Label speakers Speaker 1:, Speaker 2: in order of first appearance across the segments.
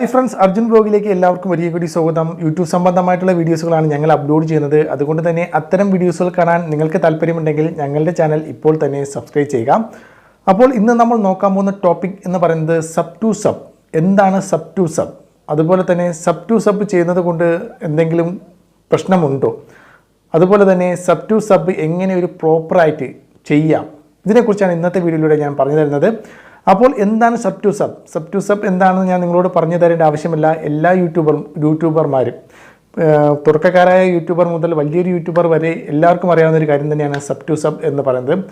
Speaker 1: Hi friends, Arjun ബ്ലോഗിലേക്ക് എല്ലാവർക്കും വലിയ കൂടി സ്വാഗതം. യൂട്യൂബ് സംബന്ധമായിട്ടുള്ള വീഡിയോസുകളാണ് ഞങ്ങൾ അപ്ലോഡ് ചെയ്യുന്നത്. അതുകൊണ്ട് തന്നെ അത്തരം വീഡിയോസുകൾ കാണാൻ നിങ്ങൾക്ക് താല്പര്യമുണ്ടെങ്കിൽ ഞങ്ങളുടെ ചാനൽ ഇപ്പോൾ തന്നെ സബ്സ്ക്രൈബ് ചെയ്യുക. അപ്പോൾ ഇന്ന് നമ്മൾ നോക്കാൻ പോകുന്ന ടോപ്പിക് എന്ന് പറയുന്നത് സബ് ടു സബ്. എന്താണ് സബ് ടു സബ്? അതുപോലെ തന്നെ സബ് ടു സബ് ചെയ്യുന്നത് കൊണ്ട് എന്തെങ്കിലും പ്രശ്നമുണ്ടോ? അതുപോലെ തന്നെ സബ് ടു സബ് എങ്ങനെ ഒരു പ്രോപ്പറായിട്ട് ചെയ്യാം, ഇതിനെക്കുറിച്ചാണ് ഇന്നത്തെ വീഡിയോയിലൂടെ ഞാൻ പറഞ്ഞു തരുന്നത്. അപ്പോൾ എന്താണ് sub to sub? Sub to sub എന്താണെന്ന് ഞാൻ നിങ്ങളോട് പറഞ്ഞു തരേണ്ട ആവശ്യമില്ല. എല്ലാ യൂട്യൂബർമാരും തുടക്കക്കാരായ യൂട്യൂബർ മുതൽ വലിയൊരു യൂട്യൂബർ വരെ എല്ലാവർക്കും അറിയാവുന്ന ഒരു കാര്യം തന്നെയാണ് സബ് ടു സബ് എന്ന് പറയുന്നത്.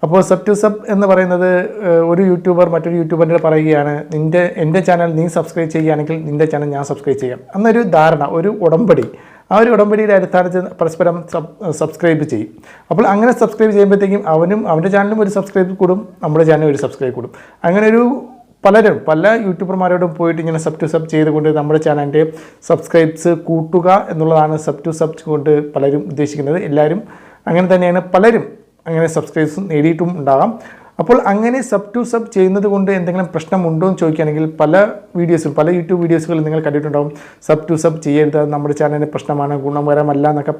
Speaker 1: അപ്പോൾ സബ് ടു സബ് എന്ന് പറയുന്നത് ഒരു യൂട്യൂബർ മറ്റൊരു യൂട്യൂബറിൻ്റെ പറയുകയാണ്, എൻ്റെ ചാനൽ നീ സബ്സ്ക്രൈബ് ചെയ്യുകയാണെങ്കിൽ നിൻ്റെ ചാനൽ ഞാൻ സബ്സ്ക്രൈബ് ചെയ്യാം എന്നൊരു ധാരണ, ഒരു ഉടമ്പടി. ആ ഒരു ഉടമ്പടിയുടെ അടിസ്ഥാനത്തിൽ പരസ്പരം സബ്സ്ക്രൈബ് ചെയ്യും. അപ്പോൾ അങ്ങനെ സബ്സ്ക്രൈബ് ചെയ്യുമ്പോഴത്തേക്കും അവൻ്റെ ചാനലും ഒരു സബ്സ്ക്രൈബ് കൂടും, നമ്മുടെ ചാനലും ഒരു സബ്സ്ക്രൈബ് കൂടും. അങ്ങനെ പല യൂട്യൂബർമാരോടും പോയിട്ട് ഇങ്ങനെ സബ് ടു സബ് ചെയ്തുകൊണ്ട് നമ്മുടെ ചാനലിൻ്റെ സബ്സ്ക്രൈബ്സ് കൂട്ടുക എന്നുള്ളതാണ് സബ് ടു സബ് കൊണ്ട് പലരും ഉദ്ദേശിക്കുന്നത്. എല്ലാവരും അങ്ങനെ തന്നെയാണ്, പലരും അങ്ങനെ സബ്സ്ക്രൈബ്സ് നേടിയിട്ടും ഉണ്ടാകാം. അപ്പോൾ അങ്ങനെ സബ് ടു സബ് ചെയ്യുന്നത് കൊണ്ട് എന്തെങ്കിലും പ്രശ്നമുണ്ടോ എന്ന് ചോദിക്കുകയാണെങ്കിൽ പല യൂട്യൂബ് വീഡിയോസുകളും നിങ്ങൾ കണ്ടിട്ടുണ്ടാകും. സബ് ടു സബ് ചെയ്യരുത്, നമ്മുടെ ചാനലിന് പ്രശ്നമാണ്, ഗുണകരമല്ല എന്നൊക്കെ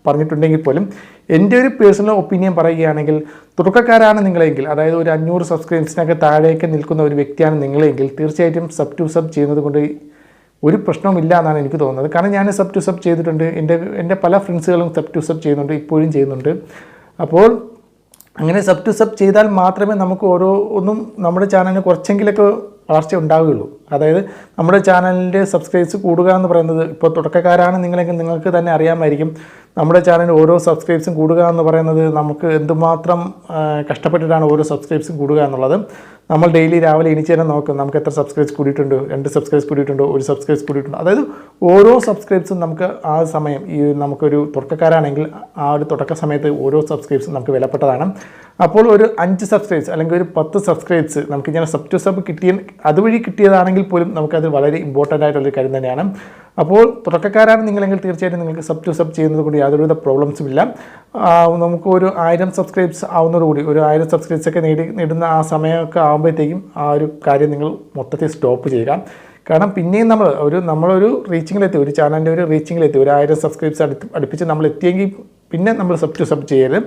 Speaker 1: പറഞ്ഞിട്ടുണ്ടെങ്കിൽ പോലും എൻ്റെ ഒരു പേഴ്സണൽ ഒപ്പീനിയൻ പറയുകയാണെങ്കിൽ, തുടക്കക്കാരാണ് നിങ്ങളെങ്കിൽ, അതായത് ഒരു 500 സബ്സ്ക്രൈബ്സിനൊക്കെ താഴേക്ക് നിൽക്കുന്ന ഒരു വ്യക്തിയാണ് നിങ്ങളെങ്കിൽ തീർച്ചയായിട്ടും സബ് ടു സബ് ചെയ്യുന്നത് കൊണ്ട് ഒരു പ്രശ്നവുമില്ല എന്നാണ് എനിക്ക് തോന്നുന്നത്. കാരണം ഞാൻ സബ് ടു സബ് ചെയ്തിട്ടുണ്ട്, എൻ്റെ പല ഫ്രണ്ട്സുകളും സബ് ടു സബ് ചെയ്യുന്നുണ്ട്, ഇപ്പോഴും ചെയ്യുന്നുണ്ട്. അപ്പോൾ അങ്ങനെ സബ് ടു സബ് ചെയ്താൽ മാത്രമേ നമുക്ക് ഒന്നും നമ്മുടെ ചാനലിന് കുറച്ചെങ്കിലൊക്കെ വളർച്ച ഉണ്ടാവുകയുള്ളൂ. അതായത് നമ്മുടെ ചാനലിൻ്റെ സബ്സ്ക്രൈബ്സ് കൂടുക എന്ന് പറയുന്നത്, ഇപ്പോൾ തുടക്കക്കാരാണ് നിങ്ങളെങ്കിൽ നിങ്ങൾക്ക് തന്നെ അറിയാമായിരിക്കും, നമ്മുടെ ചാനലിൽ ഓരോ സബ്സ്ക്രൈബ്സും കൂടുക എന്ന് പറയുന്നത് നമുക്ക് എന്തുമാത്രം കഷ്ടപ്പെട്ടിട്ടാണ് ഓരോ സബ്സ്ക്രൈബ്സും കൂടുക എന്നുള്ളത്. നമ്മൾ ഡെയിലി രാവിലെ എണീച്ച് തന്നെ നോക്കും, നമുക്ക് എത്ര സബ്സ്ക്രൈബ്സ് കൂടിയിട്ടുണ്ട്, 2 സബ്സ്ക്രൈബ്സ് കൂടിയിട്ടുണ്ടോ, 1 സബ്സ്ക്രൈബ്സ് കൂടിയിട്ടുണ്ട്. അതായത് ഓരോ സബ്സ്ക്രൈബ്സും നമുക്ക് ആ സമയം, നമുക്കൊരു തുടക്കക്കാരാണെങ്കിൽ ആ ഒരു തുടക്ക സമയത്ത് ഓരോ സബ്സ്ക്രൈബ്സും നമുക്ക് വിലപ്പെട്ടതാണ്. അപ്പോൾ ഒരു 5 സബ്സ്ക്രൈബ്സ് അല്ലെങ്കിൽ ഒരു 10 സബ്സ്ക്രൈബ്സ് നമുക്ക് ഇങ്ങനെ സബ് ടു സബ് അതുവഴി കിട്ടിയതാണെങ്കിൽ പോലും നമുക്കത് വളരെ ഇമ്പോർട്ടൻ്റ് ആയിട്ടുള്ളൊരു കാര്യം തന്നെയാണ്. അപ്പോൾ തുടക്കക്കാരാണ് നിങ്ങളെങ്കിൽ തീർച്ചയായിട്ടും നിങ്ങൾക്ക് സബ് ടു സബ് ചെയ്യുന്നത് കൊണ്ട് യാതൊരുവിധ പ്രോബ്ലംസും ഇല്ല. നമുക്ക് ഒരു 1000 സബ്സ്ക്രൈബ്സ് ആവുന്നതോടുകൂടി, ഒരു 1000 സബ്സ്ക്രൈബ്സൊക്കെ നേടുന്ന ആ സമയമൊക്കെ ആകുമ്പോഴത്തേക്കും ആ ഒരു കാര്യം നിങ്ങൾ മൊത്തത്തിൽ സ്റ്റോപ്പ് ചെയ്യുക. കാരണം പിന്നെയും നമ്മളൊരു റീച്ചിങ്ങിലെത്തി, ഒരു ചാനലിൻ്റെ ഒരു റീച്ചിങ്ങിലെത്തി, ഒരു 1000 സബ്സ്ക്രൈബ്സ് അടുപ്പിച്ച് നമ്മൾ എത്തിയെങ്കിൽ പിന്നെ നമ്മൾ സബ് ടു സബ് ചെയ്യരുത്.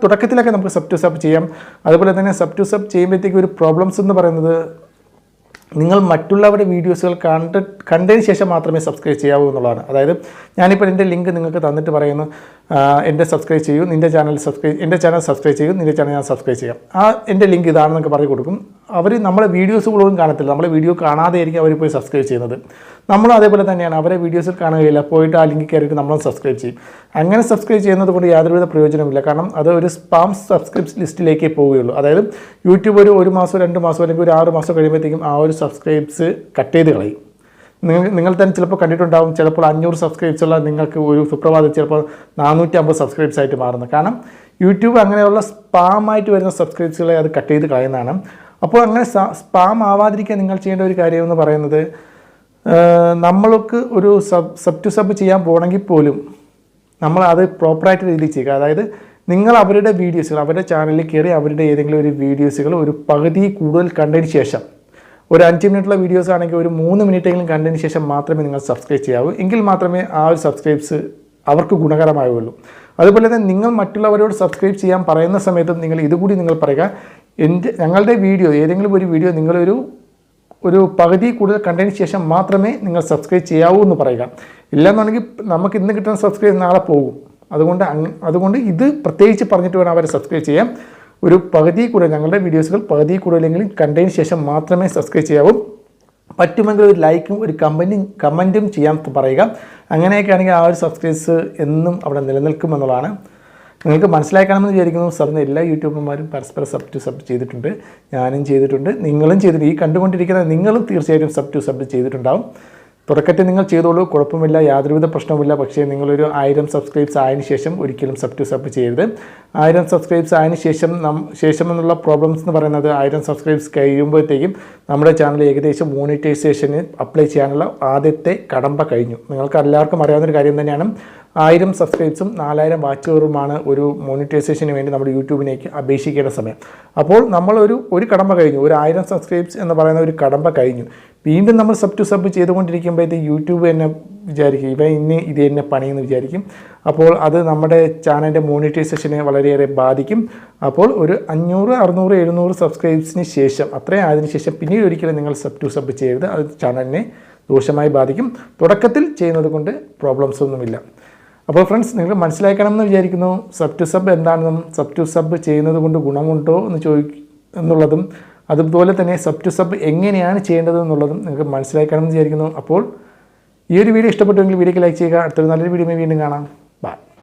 Speaker 1: തുടക്കത്തിലൊക്കെ നമുക്ക് സബ് ടു സബ് ചെയ്യാം. അതുപോലെ തന്നെ സബ് ടു സബ് ചെയ്യുമ്പോഴത്തേക്കും ഒരു പ്രോബ്ലംസ് എന്ന് പറയുന്നത്, നിങ്ങൾ മറ്റുള്ളവരുടെ വീഡിയോസുകൾ കണ്ടതിന് ശേഷം മാത്രമേ സബ്സ്ക്രൈബ് ചെയ്യാവൂ എന്നുള്ളതാണ്. അതായത് ഞാനിപ്പോൾ എൻ്റെ ലിങ്ക് നിങ്ങൾക്ക് തന്നിട്ട് പറയുന്നു, എൻ്റെ സബ്സ്ക്രൈബ് ചെയ്യൂ, എൻ്റെ ചാനൽ സബ്സ്ക്രൈബ് ചെയ്യൂ, നിൻ്റെ ചാനൽ ഞാൻ സബ്സ്ക്രൈബ് ചെയ്യാം, എൻ്റെ ലിങ്ക് ഇതാണെന്നൊക്കെ പറഞ്ഞു കൊടുക്കും. അവർ നമ്മളെ വീഡിയോസ് പോലും കാണത്തില്ല, നമ്മളെ വീഡിയോ കാണാതെ ആയിരിക്കും അവർ പോയി സബ്സ്ക്രൈബ് ചെയ്യുന്നത്. നമ്മളും അതേപോലെ തന്നെയാണ്, അവരെ വീഡിയോസിൽ കാണുകയില്ല, പോയിട്ട് ആ ലിങ്ക് കയറിയിട്ട് നമ്മളും സബ്സ്ക്രൈബ് ചെയ്യും. അങ്ങനെ സബ്സ്ക്രൈബ് ചെയ്യുന്നത് കൊണ്ട് യാതൊരുവിധ പ്രയോജനമില്ല. കാരണം അത് ഒരു സ്പാം സബ്സ്ക്രൈബ്സ് ലിസ്റ്റിലേക്കേ പോവുകയുള്ളൂ. അതായത് യൂട്യൂബ് ഒരു മാസം 2 മാസം അല്ലെങ്കിൽ ഒരു 6 മാസം കഴിയുമ്പോഴത്തേക്കും ആ ഒരു സബ്സ്ക്രൈബ്സ് കട്ട് ചെയ്ത് കളയും. നിങ്ങൾ തന്നെ ചിലപ്പോൾ കണ്ടിട്ടുണ്ടാകും, ചിലപ്പോൾ 500 സബ്സ്ക്രൈബ്സ് ഉള്ള നിങ്ങൾക്ക് ഒരു സുപ്രഭാതത്തിൽ ചിലപ്പോൾ 450 സബ്സ്ക്രൈബ്സ് ആയിട്ട് മാറുന്നു. കാരണം യൂട്യൂബ് അങ്ങനെയുള്ള സ്പാമായിട്ട് വരുന്ന സബ്സ്ക്രൈബ്സുകളെ അത് കട്ട് ചെയ്ത് കളയുന്നതാണ്. അപ്പോൾ അങ്ങനെ സ്പാം ആവാതിരിക്കാൻ നിങ്ങൾ ചെയ്യേണ്ട ഒരു കാര്യം എന്ന് പറയുന്നത്, നമ്മൾക്ക് ഒരു സബ് ടു സബ് ചെയ്യാൻ പോകണമെങ്കിൽ പോലും നമ്മൾ അത് പ്രോപ്പറായിട്ട് രീതിയിൽ ചെയ്യുക. അതായത് നിങ്ങൾ അവരുടെ വീഡിയോസുകൾ, അവരുടെ ചാനലിൽ കയറി അവരുടെ ഏതെങ്കിലും ഒരു വീഡിയോസുകൾ ഒരു പകുതി കൂടുതൽ കണ്ടതിന് ശേഷം, ഒരു 5 മിനിറ്റുള്ള വീഡിയോസ് ആണെങ്കിൽ ഒരു 3 മിനിറ്റെങ്കിലും കണ്ടതിന് ശേഷം മാത്രമേ നിങ്ങൾ സബ്സ്ക്രൈബ് ചെയ്യാവൂ. എങ്കിൽ മാത്രമേ ആ ഒരു സബ്സ്ക്രൈബ്സ് അവർക്ക് ഗുണകരമാവുകയുള്ളൂ. അതുപോലെ തന്നെ നിങ്ങൾ മറ്റുള്ളവരോട് സബ്സ്ക്രൈബ് ചെയ്യാൻ പറയുന്ന സമയത്തും നിങ്ങൾ ഇതുകൂടി നിങ്ങൾ പറയുക, ഞങ്ങളുടെ വീഡിയോ, ഏതെങ്കിലും ഒരു വീഡിയോ നിങ്ങളൊരു പകുതി കൂടുതൽ കണ്ടതിന് ശേഷം മാത്രമേ നിങ്ങൾ സബ്സ്ക്രൈബ് ചെയ്യാവൂ എന്ന് പറയുക. ഇല്ലെന്നുണ്ടെങ്കിൽ നമുക്ക് ഇന്ന് കിട്ടുന്ന സബ്സ്ക്രൈബ് നാളെ പോകും. അതുകൊണ്ട് ഇത് പ്രത്യേകിച്ച് പറഞ്ഞിട്ട് വേണം അവരെ സബ്സ്ക്രൈബ് ചെയ്യാം. ഒരു പകുതി കൂടുതൽ, ഞങ്ങളുടെ വീഡിയോസുകൾ പകുതി കൂടുതലെങ്കിലും കണ്ടതിന് ശേഷം മാത്രമേ സബ്സ്ക്രൈബ് ചെയ്യാവൂ. പറ്റുമെങ്കിൽ ഒരു ലൈക്കും ഒരു കമൻറ്റും ചെയ്യാൻ പറയുക. അങ്ങനെയൊക്കെ ആണെങ്കിൽ ആ ഒരു സബ്സ്ക്രൈബ്സ് എന്നും അവിടെ നിലനിൽക്കുമെന്നുള്ളതാണ്. നിങ്ങൾക്ക് മനസ്സിലാക്കണമെന്ന് വിചാരിക്കുന്നു. സാറിന് എല്ലാ യൂട്യൂബർമാരും പരസ്പരം സബ് ടു സബ് ചെയ്തിട്ടുണ്ട്, ഞാനും ചെയ്തിട്ടുണ്ട്, നിങ്ങളും ചെയ്തിട്ടുണ്ട്. ഈ കണ്ടുകൊണ്ടിരിക്കുന്ന നിങ്ങളും തീർച്ചയായിട്ടും സബ് ടു സബ് ചെയ്തിട്ടുണ്ടാകും. തുടക്കത്തിൽ നിങ്ങൾ ചെയ്തോളൂ, കുഴപ്പമില്ല, യാതൊരുവിധ പ്രശ്നവുമില്ല. പക്ഷേ നിങ്ങളൊരു 1000 സബ്സ്ക്രൈബ്സ് ആയതിനു ശേഷം ഒരിക്കലും സബ് ടു സബ് ചെയ്യരുത്. 1000 സബ്സ്ക്രൈബ്സ് ആയതിനു ശേഷം എന്നുള്ള പ്രോബ്ലംസ് എന്ന് പറയുന്നത്, 1000 സബ്സ്ക്രൈബ്സ് കഴിയുമ്പോഴത്തേക്കും നമ്മുടെ ചാനൽ ഏകദേശം മോണിറ്റൈസേഷന് അപ്ലൈ ചെയ്യാനുള്ള ആദ്യത്തെ കടമ്പ കഴിഞ്ഞു. നിങ്ങൾക്ക് എല്ലാവർക്കും അറിയാവുന്നൊരു കാര്യം തന്നെയാണ്. 1000 സബ്സ്ക്രൈബ്സും 4000 വാച്ച് അവറുമാണ് ഒരു മോണിറ്റൈസേഷന് വേണ്ടി നമ്മുടെ യൂട്യൂബിലേക്ക് അപേക്ഷിക്കേണ്ട സമയം. അപ്പോൾ ഒരു കടമ്പ കഴിഞ്ഞു, ഒരു 1000 സബ്സ്ക്രൈബ്സ് എന്ന് പറയുന്ന ഒരു കടമ്പ കഴിഞ്ഞു. വീണ്ടും നമ്മൾ സബ് ടു സബ് ചെയ്തുകൊണ്ടിരിക്കുമ്പോഴത്തേക്ക് യൂട്യൂബ് തന്നെ വിചാരിക്കും ഇത് തന്നെ പണിയെന്ന് വിചാരിക്കും. അപ്പോൾ അത് നമ്മുടെ ചാനലിൻ്റെ മോണിറ്റൈസേഷനെ വളരെയേറെ ബാധിക്കും. അപ്പോൾ ഒരു 500, 600, 700 സബ്സ്ക്രൈബ്സിന് ശേഷം, അത്രയും ആയതിനു ശേഷം പിന്നീട് ഒരിക്കലും നിങ്ങൾ സബ് ടു സബ് ചെയ്യരുത്. അത് ചാനലിനെ ദോഷമായി ബാധിക്കും. തുടക്കത്തിൽ ചെയ്യുന്നത് കൊണ്ട് പ്രോബ്ലംസ് ഒന്നുമില്ല. അപ്പോൾ ഫ്രണ്ട്സ്, നിങ്ങൾ മനസ്സിലാക്കണമെന്ന് വിചാരിക്കുന്നു സബ് ടു സബ് എന്താണെന്നും സബ് ടു സബ് ചെയ്യുന്നത് കൊണ്ട് ഗുണമുണ്ടോ എന്നുള്ളതും അതുപോലെ തന്നെ സബ് ടു സബ് എങ്ങനെയാണ് ചെയ്യേണ്ടത് എന്നുള്ളതും നിങ്ങൾക്ക് മനസ്സിലാക്കണമെന്ന് വിചാരിക്കുന്നു. അപ്പോൾ ഈ ഒരു വീഡിയോ ഇഷ്ടപ്പെട്ടുവെങ്കിൽ വീഡിയോക്ക് ലൈക്ക് ചെയ്യുക. അടുത്തൊരു നല്ലൊരു വീഡിയോ വീണ്ടും കാണാം.